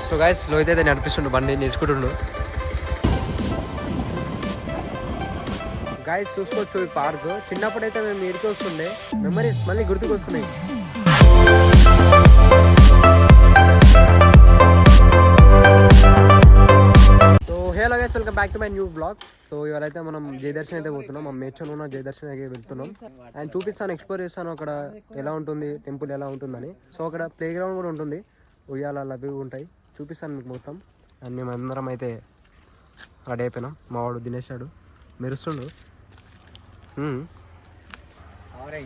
So guys Lohit అయితే నడిపిస్తుండు, బండి నేర్చుకుంటుండు. Guys చూసుకోవచ్చు ఈ పార్క్. చిన్నప్పుడైతే మేము ఇడికి వస్తుండే, మెమరీస్ మళ్ళీ గుర్తుకొస్తున్నాయి. So hello guys, welcome back to my new blog. So ఇవాళైతే మనం జయదర్శన్ అయితే పోతున్నాం. మా మేడ్చల్ ఉన్న జయదర్శన్ అయితే వెళ్తున్నాం. అండ్ చూపిస్తాను, ఎక్స్ప్లోర్ చేస్తాను అక్కడ ఎలా ఉంటుంది, టెంపుల్ ఎలా ఉంటుందని. సో అక్కడ ప్లే గ్రౌండ్ కూడా ఉంటుంది, ఉయ్యాల అవి ఉంటాయి, చూపిస్తాను మీకు మొత్తం. అండ్ మేము అందరం అయితే రెడీ అయిపోయినాం. మా వాడు దినేష్ ఆడు మెరుస్తుండు.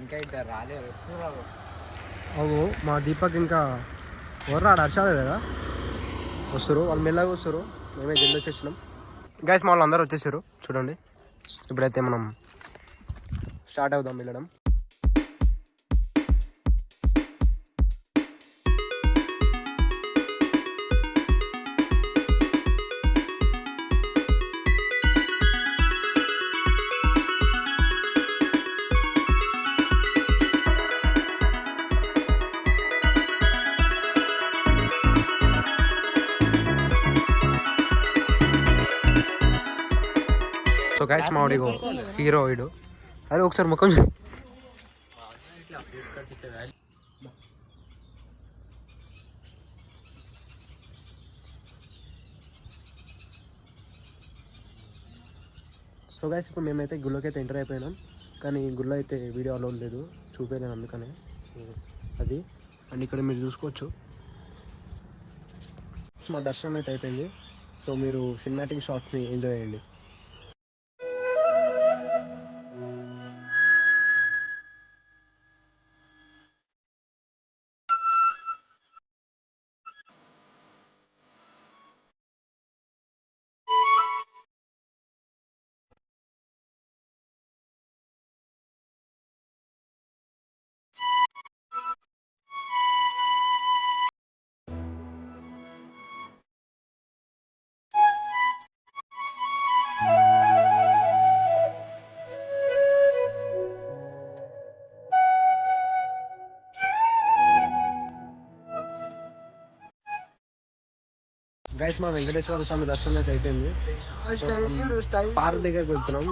ఇంకా ఇద్దరు రాలేదు, వస్తున్నారు. అవు మా దీపక్ ఇంకా ఎవరు రాడు, హర్షాలే కదా వస్తారు. వాళ్ళు మెల్లగా వస్తారు, మేమే జల్ది వచ్చేసినాం. గైస్ మా వాళ్ళు అందరూ వచ్చేసారు చూడండి. ఇప్పుడైతే మనం స్టార్ట్ అవుదాం వెళ్ళడం. సో గైస్ మా వాడిగో హీరో వీడు. అరే ఒకసారి ముఖం సో గైస్ ఇప్పుడు మేమైతే గుళ్ళోకి అయితే ఎంటర్ అయిపోయినాం. కానీ గుళ్ళో అయితే వీడియో అలో లేదు, చూపించలేను అందుకనే. సో అది అండ్ ఇక్కడ మీరు చూసుకోవచ్చు మా దర్శనం అయితే అయిపోయింది. సో మీరు సినిమాటిక్ షాట్స్ని ఎంజాయ్ చేయండి. గైస్ మా వెంకటేశ్వర స్వామి దర్శనం అయితే అయిపోయింది. పార్క్ దగ్గరికి వెళ్తున్నాం.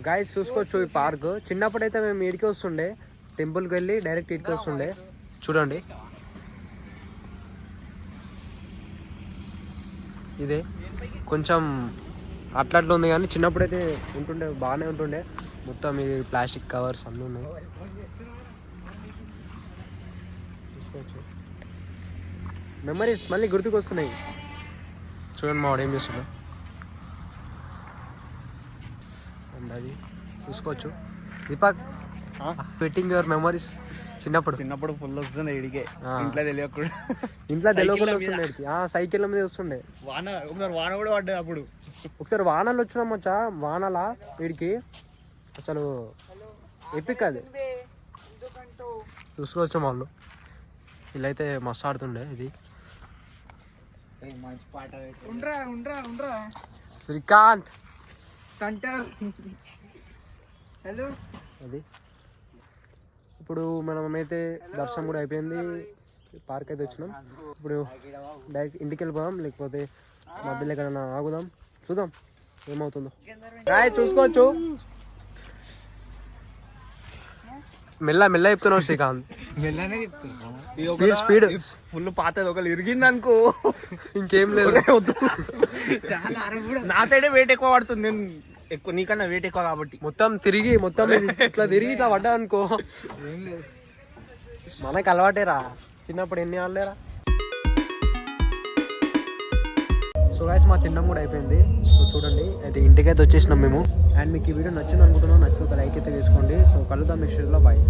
గైస్ చూసుకోవచ్చు ఈ పార్క్. చిన్నప్పుడైతే మేము ఇడికి వస్తుండే, టెంపుల్కి వెళ్ళి డైరెక్ట్ ఇడికి వస్తుండే. చూడండి ఇదే కొంచెం అట్లా ఉంది, కానీ చిన్నప్పుడైతే ఉంటుండే, బాగానే ఉంటుండే. మొత్తం ఇది ప్లాస్టిక్ కవర్స్ అన్నీ ఉన్నాయి. చూసుకోవచ్చు మెమరీస్ మళ్ళీ గుర్తుకొస్తున్నాయి. చూడండి మా వాడు ఏం చేస్తున్నాడు. అండ్ అది చూసుకోవచ్చు దీపక్ పెట్టింగ్ యువర్ మెమరీస్. చిన్నప్పుడు ఫుల్ వస్తుండే ఇడికే, ఇంట్లో తెలియకుండా వస్తుండే. సైకిల్ మీద వస్తుండే. ఒకసారి వాన కూడా పడ్డది. అప్పుడు ఒకసారి వానలు వచ్చినాం వచ్చా, వానలా వీడికి అసలు ఎపిక్ అది. చూసుకోవచ్చు వాళ్ళు వీళ్ళైతే మస్తు ఆడుతుండే. ఇది శ్రీకాంత్ హలో. అది ఇప్పుడు మనమైతే దర్శనం కూడా అయిపోయింది, పార్క్ అయితే వచ్చినాం. ఇప్పుడు డైరెక్ట్ ఇంటికి వెళ్ళిపోదాం, లేకపోతే మధ్యలో ఎక్కడైనా ఆగుదాం, చూద్దాం ఏమవుతుందో. చూసుకోవచ్చు మెల్ల చెప్తున్నావు శ్రీకాంత్. మెల్లనే చెప్తున్నా, స్పీడ్ ఫుల్ పాతది. ఒకళ్ళు ఇరిగింది అనుకో ఇంకేం లేదు. నా సైడే వెయిట్ ఎక్కువ పడుతుంది, నేను ఎక్కువ నీకన్నా వెయిట్ ఎక్కువ కాబట్టి మొత్తం ఇట్లా తిరిగి ఇట్లా పడ్డా అనుకో. మనకు అలవాటేరా, చిన్నప్పుడు ఎన్ని ఆడలేరా. సో గైస్ మా తినడం కూడా అయిపోయింది. సో చూడండి అయితే ఇంటికైతే వచ్చేసినాం మేము. అండ్ మీకు ఈ వీడియో నచ్చింది అనుకుంటున్నాం. నచ్చితే ఒక లైక్ అయితే వేసుకోండి. సో కలుద్దాం నెక్స్ట్ వీడియోలో. బాయ్.